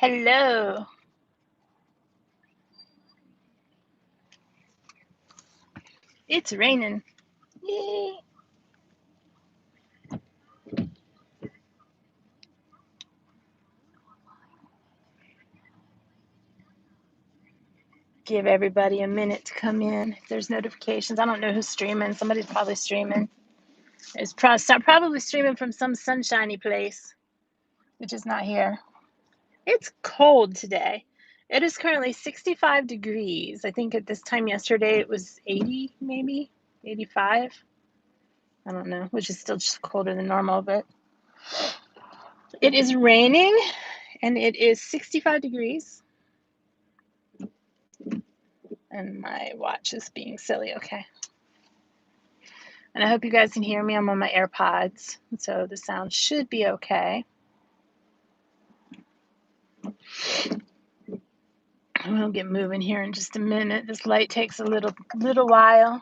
Hello. It's raining. Yay. Give everybody a minute to come in. If there's notifications, I don't know who's streaming. Somebody's probably streaming. It's probably streaming from some sunshiny place, which is not here. It's cold today. It is currently 65 degrees. I think at this time yesterday it was 80, maybe 85. I don't know, which is still just colder than normal, but it is raining and it is 65 degrees. And my watch is being silly. Okay. And I hope you guys can hear me. I'm on my AirPods, so the sound should be okay. We'll get moving here in just a minute. This light takes a little while.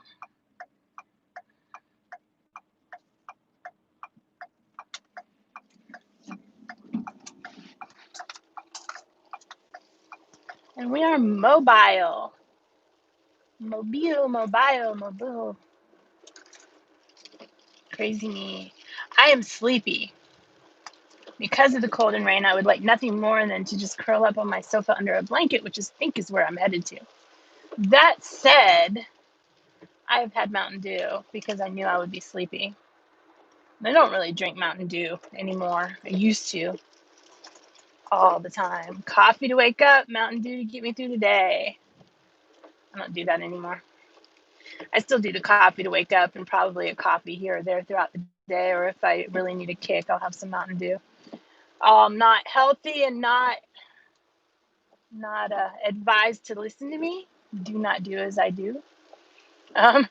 And we are mobile. Mobile. Crazy me. I am sleepy. Because of the cold and rain, I would like nothing more than to just curl up on my sofa under a blanket, which I think is where I'm headed to. That said, I've had Mountain Dew because I knew I would be sleepy. I don't really drink Mountain Dew anymore. I used to all the time. Coffee to wake up, Mountain Dew to get me through the day. I don't do that anymore. I still do the coffee to wake up and probably a coffee here or there throughout the day, or if I really need a kick, I'll have some Mountain Dew. Not healthy and not advised to listen to me. Do not do as I do. But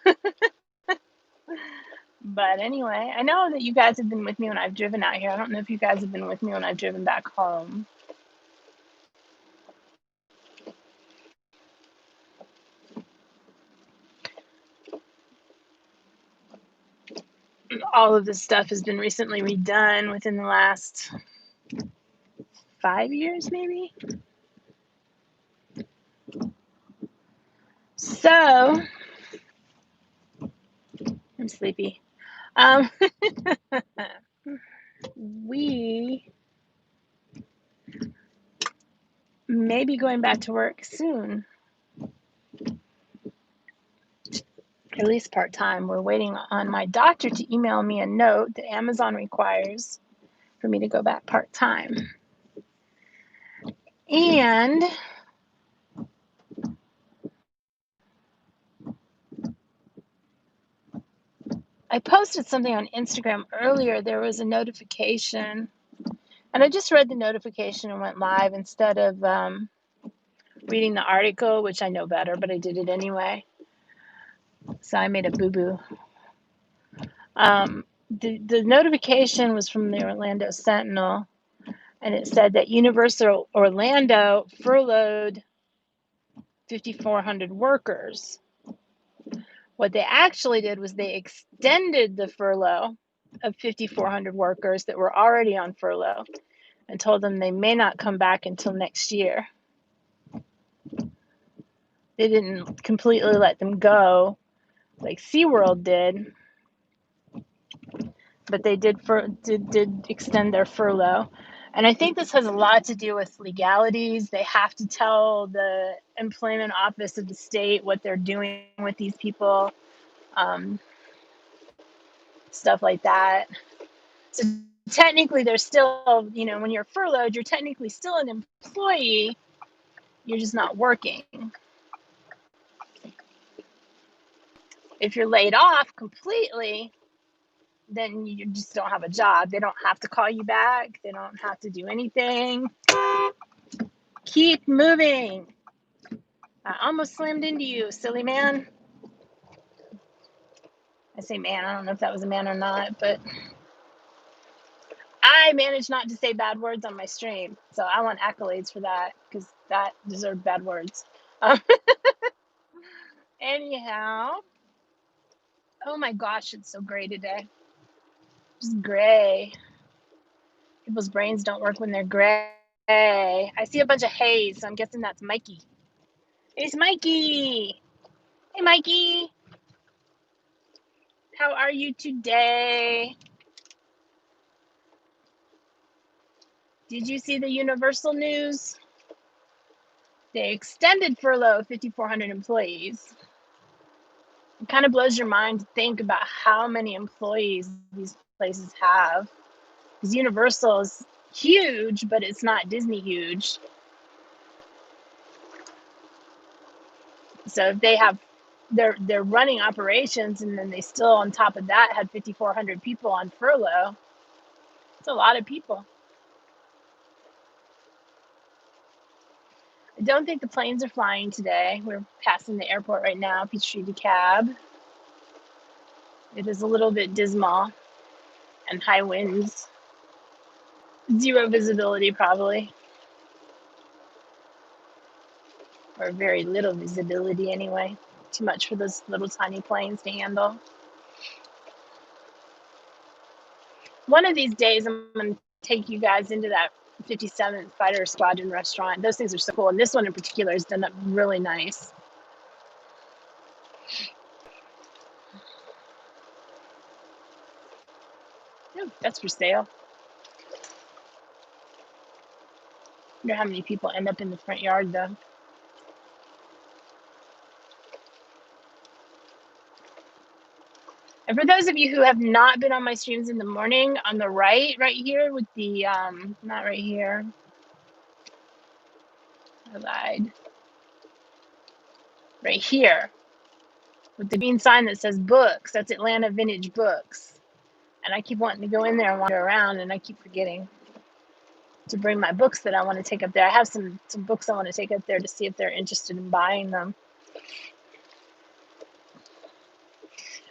anyway, I know that you guys have been with me when I've driven out here. I don't know if you guys have been with me when I've driven back home. All of this stuff has been recently redone within the last 5 years, maybe. So, I'm sleepy. We may be going back to work soon. At least part-time. We're waiting on my doctor to email me a note that Amazon requires for me to go back part-time. And I posted something on Instagram earlier. There was a notification, and I just read the notification and went live instead of reading the article, which I know better, but I did it anyway. So I made a boo-boo. The notification was from the Orlando Sentinel, and it said that Universal Orlando furloughed 5,400 workers. What they actually did was they extended the furlough of 5,400 workers that were already on furlough and told them they may not come back until next year. They didn't completely let them go like SeaWorld did, but they did extend their furlough. And I think this has a lot to do with legalities. They have to tell the employment office of the state what they're doing with these people, stuff like that. So technically, they're still, when you're furloughed, you're technically still an employee. You're just not working. If you're laid off completely, then you just don't have a job. They don't have to call you back. They don't have to do anything. Keep moving. I almost slammed into you, silly man. I say man, I don't know if that was a man or not, but I managed not to say bad words on my stream. So I want accolades for that because that deserved bad words. Anyhow, oh my gosh, it's so gray today. Just gray. People's brains don't work when they're gray. I see a bunch of haze, so I'm guessing that's Mikey. It's Mikey. Hey, Mikey. How are you today? Did you see the Universal news? They extended furlough 5,400 employees. It kind of blows your mind to think about how many employees these places have. Because Universal is huge, but it's not Disney huge. So if they have they're running operations and then they still on top of that had 5,400 people on furlough. It's a lot of people. I don't think the planes are flying today. We're passing the airport right now, Peachtree DeKalb. It is a little bit dismal and high winds. Zero visibility probably. Or very little visibility anyway. Too much for those little tiny planes to handle. One of these days, I'm going to take you guys into that 57th Fighter Squadron restaurant. Those things are so cool. And this one in particular is done up really nice. Oh, that's for sale. I wonder how many people end up in the front yard, though. And for those of you who have not been on my streams in the morning, on the right here with the, not right here. I lied. Right here with the green sign that says books. That's Atlanta Vintage Books. And I keep wanting to go in there and wander around, and I keep forgetting to bring my books that I want to take up there. I have some books I want to take up there to see if they're interested in buying them.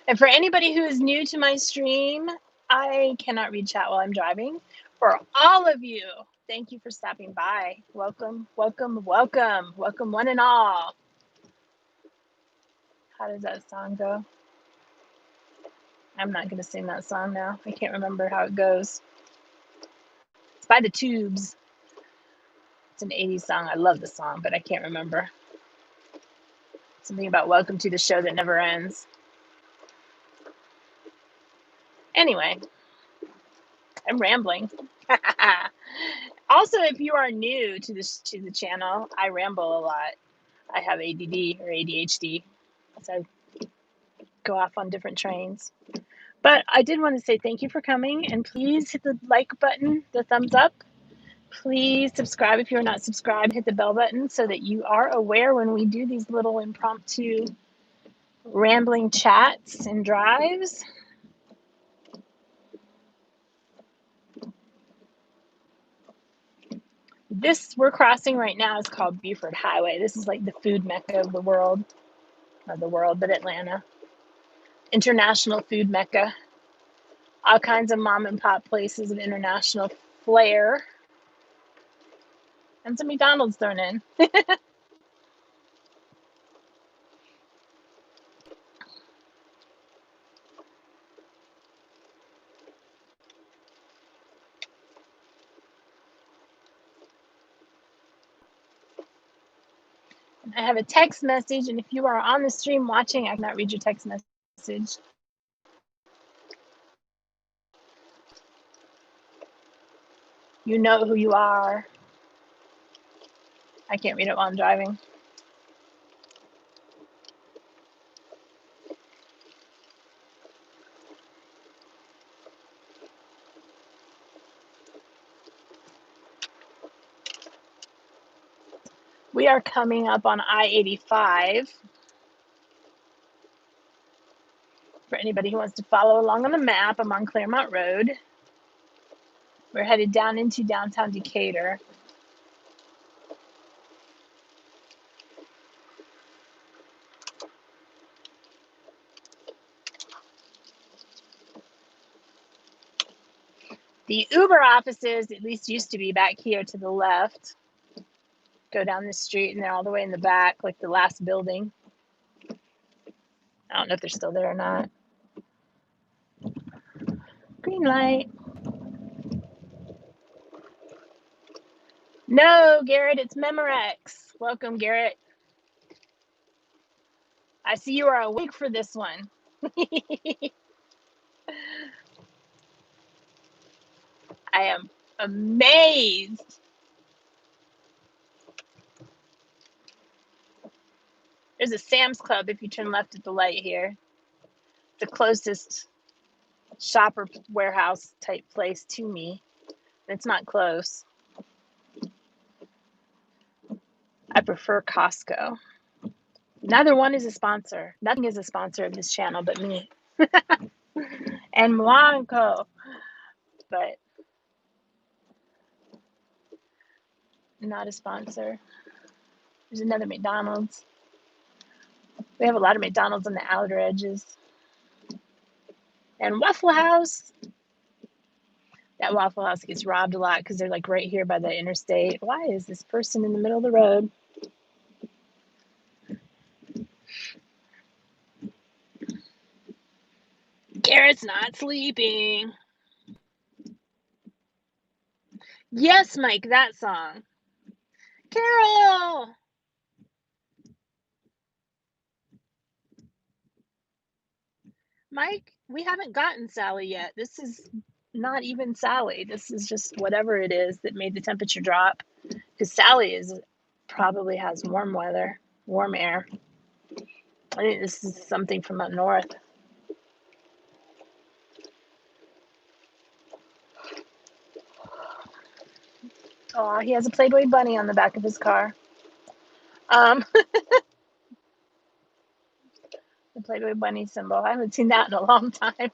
And for anybody who is new to my stream, I cannot read chat while I'm driving. For all of you, thank you for stopping by. Welcome, welcome, welcome, welcome one and all. How does that song go? I'm not going to sing that song now. I can't remember how it goes. It's by the Tubes. It's an 80s song. I love the song, but I can't remember. Something about welcome to the show that never ends. Anyway, I'm rambling. Also, if you are new to the channel, I ramble a lot. I have ADD or ADHD, so I go off on different trains. But I did want to say thank you for coming, and please hit the like button, the thumbs up. Please subscribe if you're not subscribed. Hit the bell button so that you are aware when we do these little impromptu rambling chats and drives. This we're crossing right now is called Buford Highway. This is like the food mecca of the world. Not the world, but Atlanta. International food mecca. All kinds of mom and pop places of international flair. And some McDonald's thrown in. I have a text message, and if you are on the stream watching, I cannot read your text message. You know who you are. I can't read it while I'm driving. We are coming up on I-85. For anybody who wants to follow along on the map, I'm on Claremont Road. We're headed down into downtown Decatur. The Uber offices, at least used to be back here to the left. Go down the street and they're all the way in the back, like the last building. I don't know if they're still there or not. Green light. No, Garrett, it's Memorex. Welcome, Garrett. I see you are awake for this one. I am amazed. There's a Sam's Club if you turn left at the light here. The closest shopper warehouse type place to me. It's not close. I prefer Costco. Neither one is a sponsor. Nothing is a sponsor of this channel but me. And Moanco. But not a sponsor. There's another McDonald's. We have a lot of McDonald's on the outer edges. And Waffle House. That Waffle House gets robbed a lot because they're like right here by the interstate. Why is this person in the middle of the road? Garrett's not sleeping. Yes, Mike, that song. Carol! Mike, we haven't gotten Sally yet. This is not even Sally. This is just whatever it is that made the temperature drop. Because Sally probably has warm weather, warm air. I think this is something from up north. Oh, he has a Playboy bunny on the back of his car. The Playboy bunny symbol. I haven't seen that in a long time.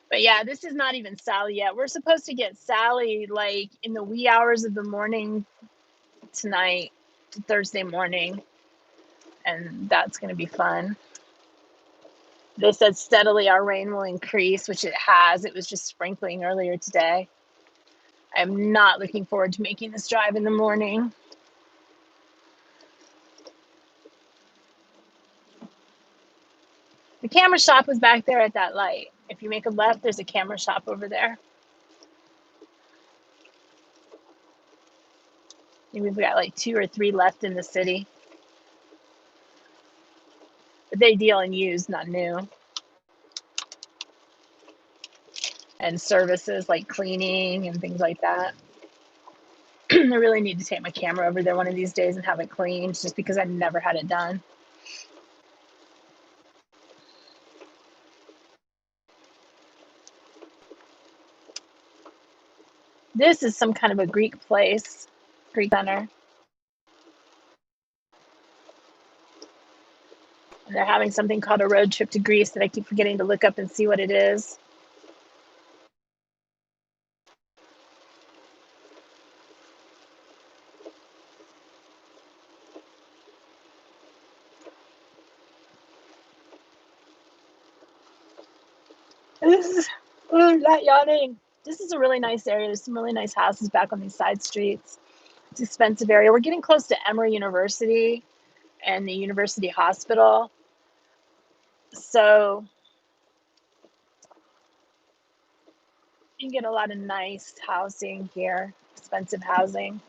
But yeah, this is not even Sally yet. We're supposed to get Sally like in the wee hours of the morning tonight, Thursday morning. And that's going to be fun. They said steadily our rain will increase, which it has. It was just sprinkling earlier today. I'm not looking forward to making this drive in the morning. The camera shop was back there at that light. If you make a left, there's a camera shop over there. And we've got like 2 or 3 left in the city. But they deal in used, not new. And services like cleaning and things like that. I really need to take my camera over there one of these days and have it cleaned just because I've never had it done. This is some kind of a Greek place, Greek center. And they're having something called a road trip to Greece that I keep forgetting to look up and see what it is. This is not yawning. This is a really nice area. There's some really nice houses back on these side streets. It's an expensive area. We're getting close to Emory University and the University Hospital. So you can get a lot of nice housing here, expensive housing.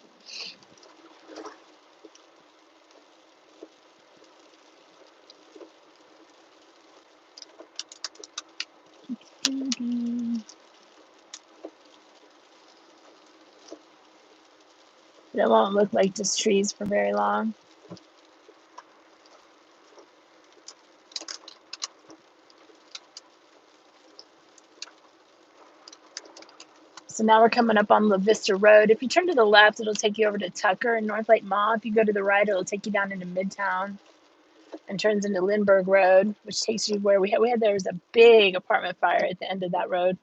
It won't look like just trees for very long. So now we're coming up on La Vista Road. If you turn to the left, it'll take you over to Tucker and North Lake Mall. If you go to the right, it'll take you down into Midtown and turns into Lindbergh Road, which takes you where there was a big apartment fire at the end of that road.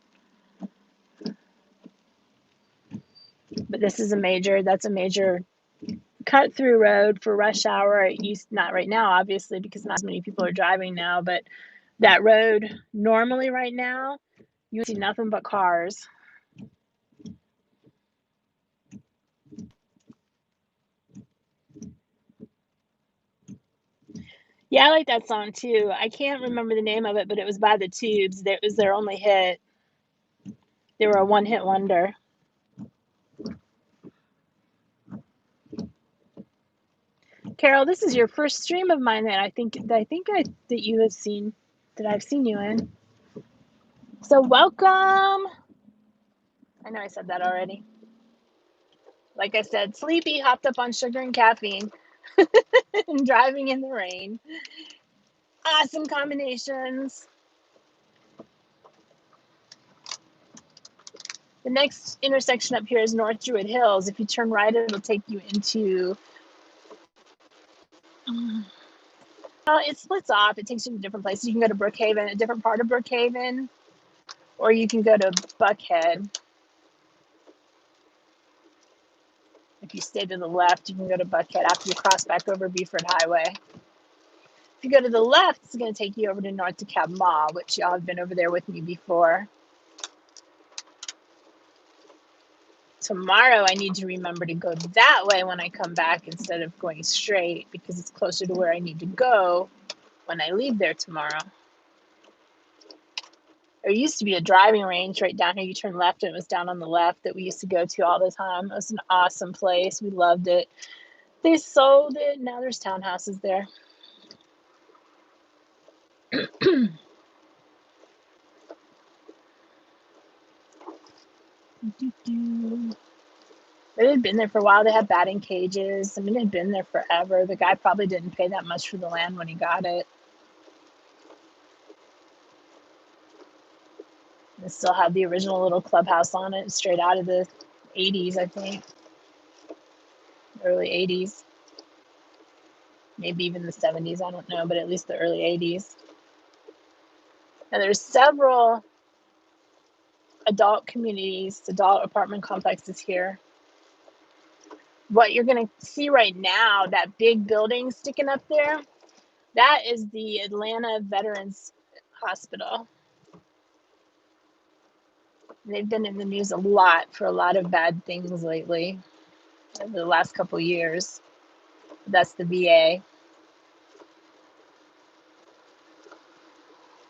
But this is that's a major cut through road for rush hour. Not right now, obviously, because not as many people are driving now, but that road normally right now, you see nothing but cars. Yeah, I like that song too. I can't remember the name of it, but it was by the Tubes. It was their only hit. They were a one-hit wonder. Carol, this is your first stream of mine that that you have seen, that I've seen you in. So welcome. I know I said that already. Like I said, sleepy, hopped up on sugar and caffeine, and driving in the rain. Awesome combinations. The next intersection up here is North Druid Hills. If you turn right, it'll take you into... Well, it splits off. It takes you to different places. You can go to Brookhaven, a different part of Brookhaven, or you can go to Buckhead. If you stay to the left, you can go to Buckhead after you cross back over Beaufort Highway. If you go to the left, it's going to take you over to North DeKalb Mall, which y'all have been over there with me before. Tomorrow, I need to remember to go that way when I come back instead of going straight, because it's closer to where I need to go when I leave there tomorrow. There used to be a driving range right down here. You turn left and it was down on the left that we used to go to all the time. It was an awesome place. We loved it. They sold it. Now there's townhouses there. It had been there for a while. They had batting cages. I mean, it had been there forever. The guy probably didn't pay that much for the land when he got it. It still had the original little clubhouse on it, straight out of the 80s, I think. Early 80s. Maybe even the 70s, I don't know, but at least the early 80s. Now there's several adult communities, adult apartment complexes here. What you're going to see right now, that big building sticking up there, that is the Atlanta Veterans Hospital. They've been in the news a lot for a lot of bad things lately, over the last couple years. That's the VA.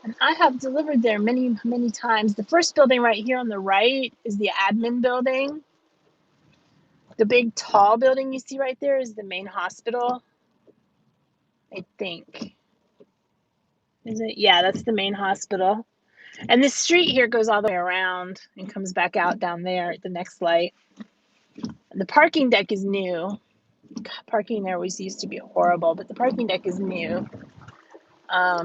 And I have delivered there many, many times. The first building right here on the right is the admin building. The big tall building you see right there is the main hospital, I think. Is it? Yeah, that's the main hospital. And this street here goes all the way around and comes back out down there at the next light. The parking deck is new. God, parking there always used to be horrible, but the parking deck is new.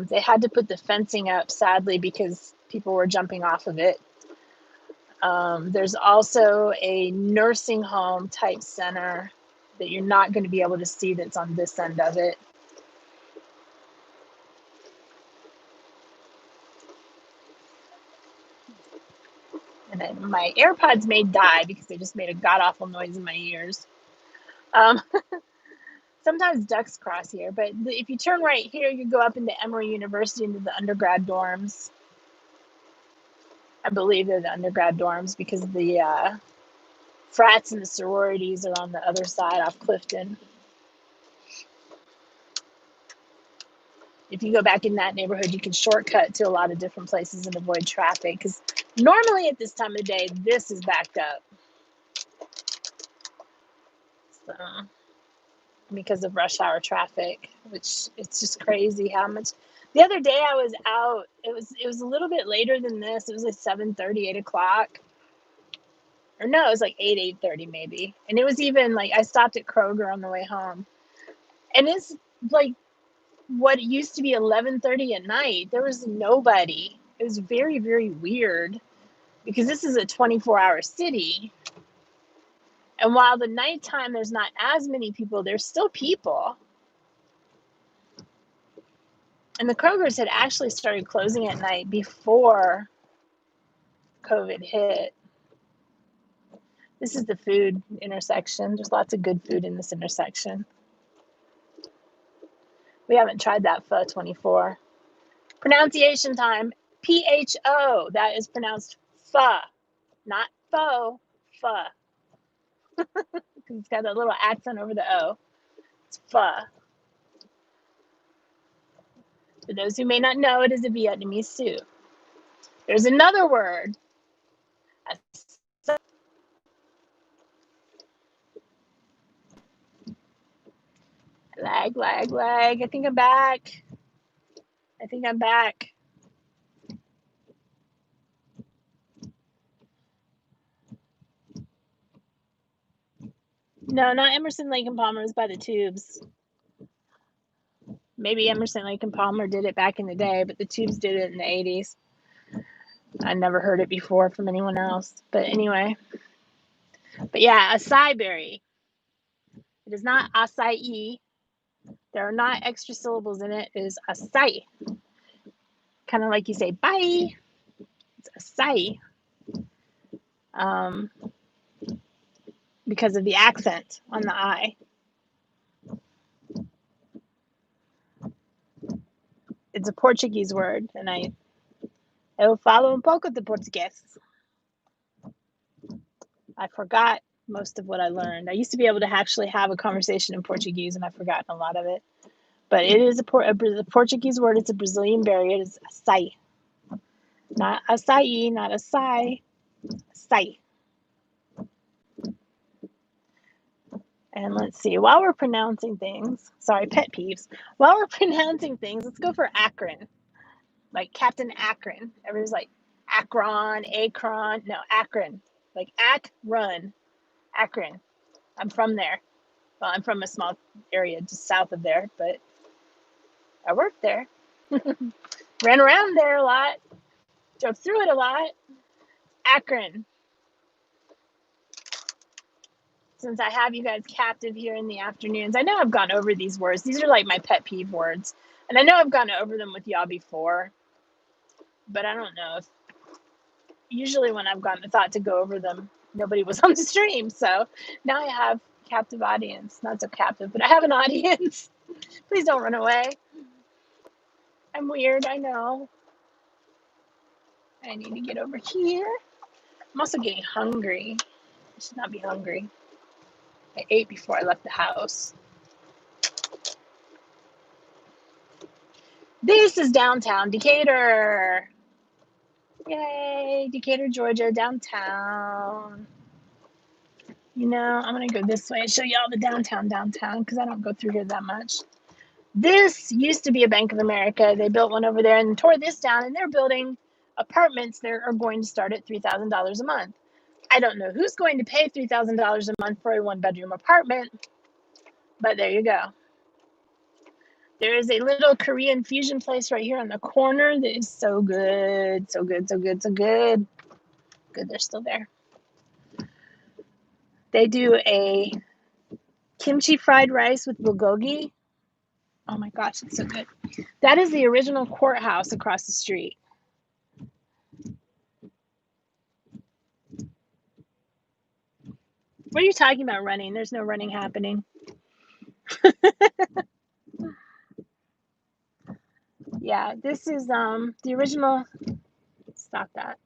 They had to put the fencing up, sadly, because people were jumping off of it. There's also a nursing home type center that you're not going to be able to see that's on this end of it. And my AirPods may die because they just made a god-awful noise in my ears. Sometimes ducks cross here, but if you turn right here, you go up into Emory University into the undergrad dorms. I believe they're the undergrad dorms because the frats and the sororities are on the other side off Clifton. If you go back in that neighborhood, you can shortcut to a lot of different places and avoid traffic, because normally at this time of day, this is backed up. So, because of rush hour traffic, which it's just crazy how much. The other day I was out, it was a little bit later than this. It was like 7:30, 8 o'clock. Or no, it was like 8:30 maybe. And it was even like, I stopped at Kroger on the way home. And it's like what used to be 11:30 at night. There was nobody. It was very, very weird because this is a 24-hour city. And while the nighttime there's not as many people, there's still people. And the Krogers had actually started closing at night before COVID hit. This is the food intersection. There's lots of good food in this intersection. We haven't tried that pho 24. Pronunciation time, P-H-O. That is pronounced pho, not pho, pho. Because it's got a little accent over the O. It's pho. For those who may not know, it is a Vietnamese soup. There's another word. Hello. Lag, lag, lag. I think I'm back. No, not Emerson, Lake and Palmer. It was by the tubes. Maybe Emerson, Lake and Palmer did it back in the day, but the tubes did it in the 80s. I never heard it before from anyone else. But anyway. But yeah, acai berry. It is not acai. There are not extra syllables in it. It is acai. Kind of like you say bye. It's acai. Because of the accent on the I. It's a Portuguese word, and eu falo pouco de português. I forgot most of what I learned. I used to be able to actually have a conversation in Portuguese, and I've forgotten a lot of it. But it is a Portuguese word. It's a Brazilian berry. It is acai. Not acai, not acai. Acai. And let's see, while we're pronouncing things, sorry, pet peeves. While we're pronouncing things, let's go for Akron. Like Captain Akron. Everybody's like Akron, Akron. No, Akron. Like Akron. Akron. I'm from there. Well, I'm from a small area just south of there, but I worked there. Ran around there a lot. Drove through it a lot. Akron. Since I have you guys captive here in the afternoons, I know I've gone over these words. These are like my pet peeve words. And I know I've gone over them with y'all before, but I don't know if usually when I've gotten the thought to go over them, nobody was on the stream. So now I have captive audience. Not so captive, but I have an audience. Please don't run away. I'm weird, I know. I need to get over here. I'm also getting hungry. I should not be hungry. I ate before I left the house. This is downtown Decatur. Yay, Decatur, Georgia, downtown. You know, I'm going to go this way and show you all the downtown because I don't go through here that much. This used to be a Bank of America. They built one over there and tore this down, and they're building apartments that are going to start at $3,000 a month. I don't know who's going to pay $3,000 a month for a one-bedroom apartment, but there you go. There is a little Korean fusion place right here on the corner that is so good, so good, so good, so good. Good, they're still there. They do a kimchi fried rice with bulgogi. Oh my gosh, it's so good. That is the original courthouse across the street. What are you talking about running? There's no running happening. Yeah, this is the original, stop that.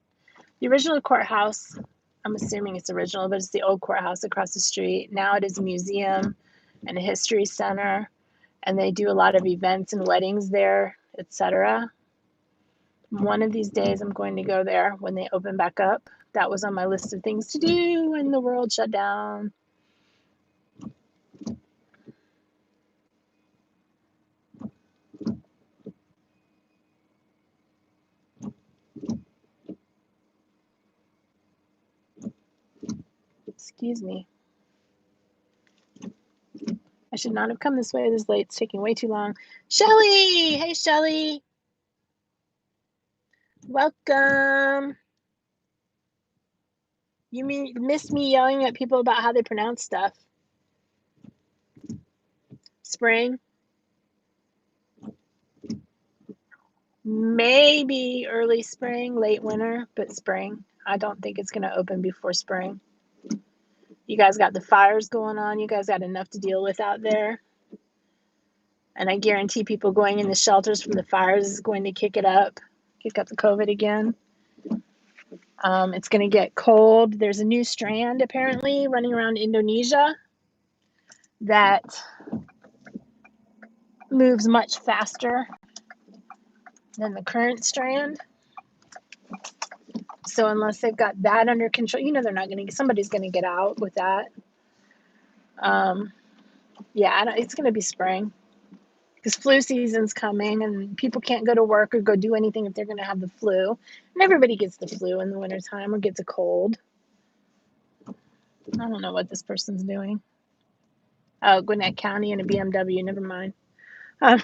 The original courthouse, I'm assuming it's original, but it's the old courthouse across the street. Now it is a museum and a history center, and they do a lot of events and weddings there, etc. One of these days I'm going to go there when they open back up. That was on my list of things to do when the world shut down. Excuse me. I should not have come this way this late. It's taking way too long. Shelly! Hey, Shelly! Welcome. You miss me yelling at people about how they pronounce stuff. Spring. Maybe early spring, late winter, but spring. I don't think it's going to open before spring. You guys got the fires going on. You guys got enough to deal with out there. And I guarantee people going in the shelters from the fires is going to kick up the COVID again. It's going to get cold. There's a new strand apparently running around Indonesia that moves much faster than the current strand. So unless they've got that under control, they're not going to, somebody's going to get out with that. Yeah, it's going to be spring because flu season's coming and people can't go to work or go do anything if they're going to have the flu. And everybody gets the flu in the wintertime or gets a cold. I don't know what this person's doing. Oh, Gwinnett County in a BMW. Never mind. Um,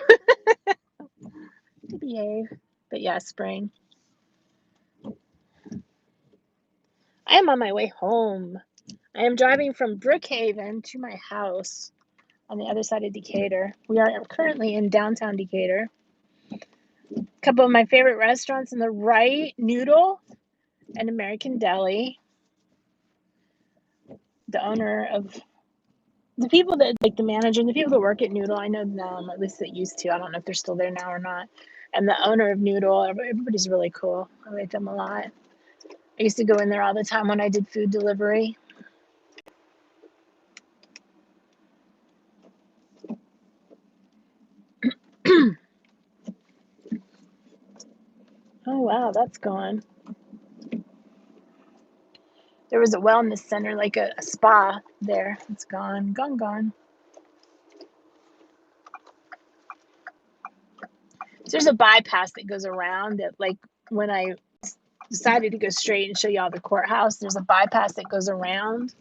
to behave. But yeah, spring. I am on my way home. I am driving from Brookhaven to my house on the other side of Decatur. We are currently in downtown Decatur. A couple of my favorite restaurants on the right, Noodle and American Deli. The owner of the people that like the manager and the people that work at Noodle, I know them, at least they used to. I don't know if they're still there now or not. And the owner of Noodle, everybody's really cool. I like them a lot. I used to go in there all the time when I did food delivery. Oh wow, that's gone. There was a wellness center, like a spa there. It's gone, gone. So there's a bypass that goes around it. Like when I decided to go straight and show you all the courthouse, there's a bypass that goes around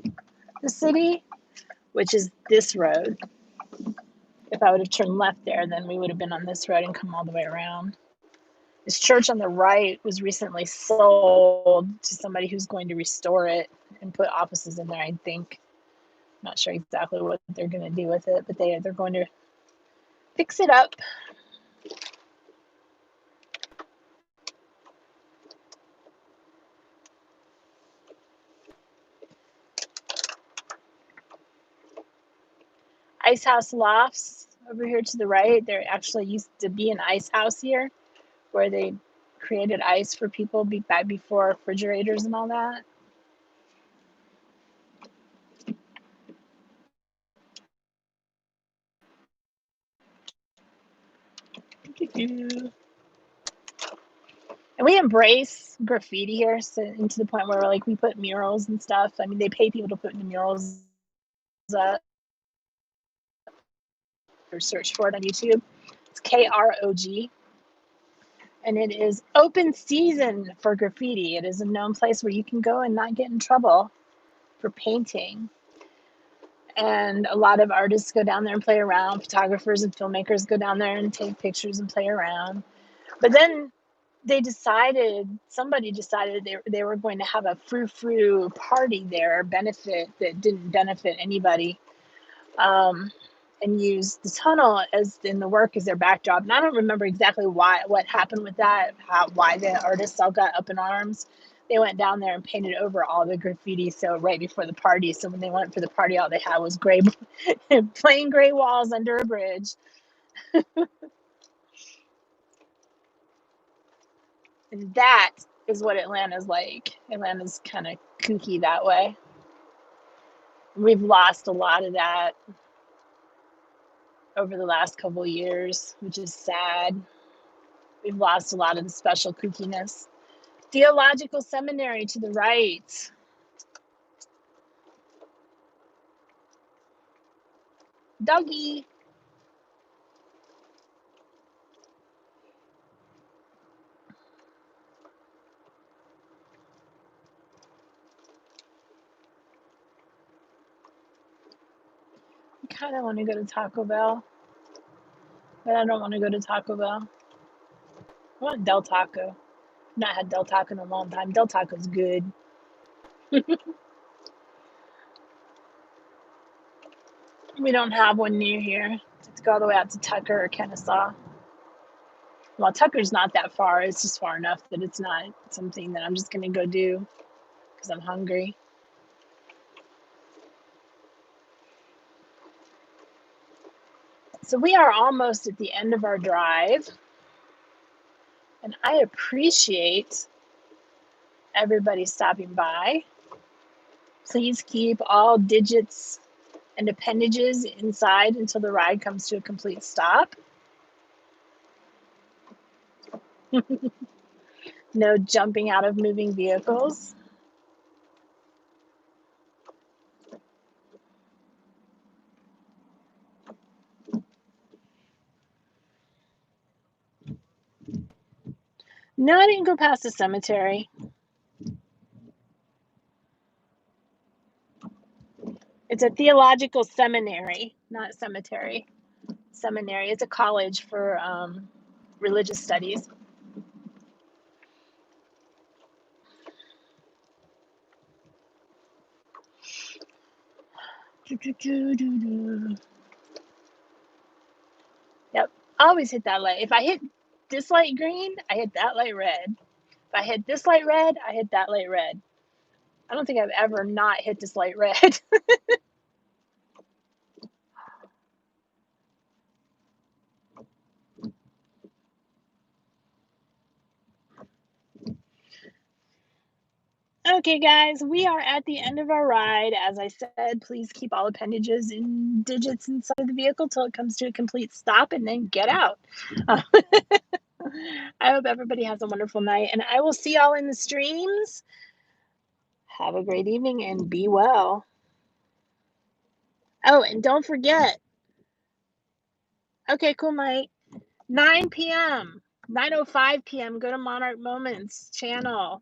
the city, which is this road. If I would have turned left there, then we would have been on this road and come all the way around. This church on the right was recently sold to somebody who's going to restore it and put offices in there, I think. Not sure exactly what they're going to do with it, but they're going to fix it up. Ice House Lofts over here to the right. There actually used to be an ice house here where they created ice for people back before refrigerators and all that. And we embrace graffiti here, so, and to the point where like we put murals and stuff. I mean, they pay people to put the murals up or search for it on YouTube. It's KROG. And it is open season for graffiti. It is a known place where you can go and not get in trouble for painting. And a lot of artists go down there and play around. Photographers and filmmakers go down there and take pictures and play around. But then somebody decided they were going to have a frou-frou party there, benefit that didn't benefit anybody, and use the tunnel as in the work as their backdrop. And I don't remember exactly what happened with that, why the artists all got up in arms. They went down there and painted over all the graffiti. So right before the party, so when they went for the party, all they had was plain gray walls under a bridge. And that is what Atlanta's like. Atlanta's kind of kooky that way. We've lost a lot of that over the last couple of years, which is sad. We've lost a lot of the special kookiness. Theological Seminary to the right. Doggy. I kind of want to go to Taco Bell, but I don't want to go to Taco Bell. I want Del Taco. I've not had Del Taco in a long time. Del Taco's good. We don't have one near here. Let's go all the way out to Tucker or Kennesaw. Well, Tucker's not that far. It's just far enough that it's not something that I'm just going to go do because I'm hungry. So we are almost at the end of our drive. And I appreciate everybody stopping by. Please keep all digits and appendages inside until the ride comes to a complete stop. No jumping out of moving vehicles. No, I didn't go past the cemetery. It's a theological seminary, not cemetery. Seminary. It's a college for religious studies. Yep. I always hit that light. If I hit this light green, I hit that light red. If I hit this light red, I hit that light red. I don't think I've ever not hit this light red. Okay, guys, we are at the end of our ride. As I said, please keep all appendages in digits inside of the vehicle till it comes to a complete stop and then get out. I hope everybody has a wonderful night, and I will see y'all in the streams. Have a great evening and be well. Oh, and don't forget. Okay, cool night. 9 p.m., 9:05 p.m., go to Monarch Moments channel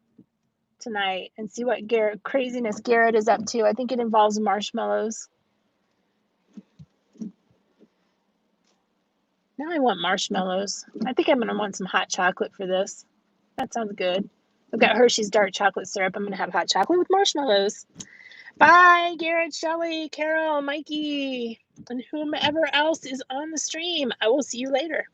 tonight and see what craziness Garrett is up to. I think it involves marshmallows. Now I want marshmallows. I think I'm going to want some hot chocolate for this. That sounds good. I've got Hershey's dark chocolate syrup. I'm going to have hot chocolate with marshmallows. Bye, Garrett, Shelly, Carol, Mikey, and whomever else is on the stream. I will see you later.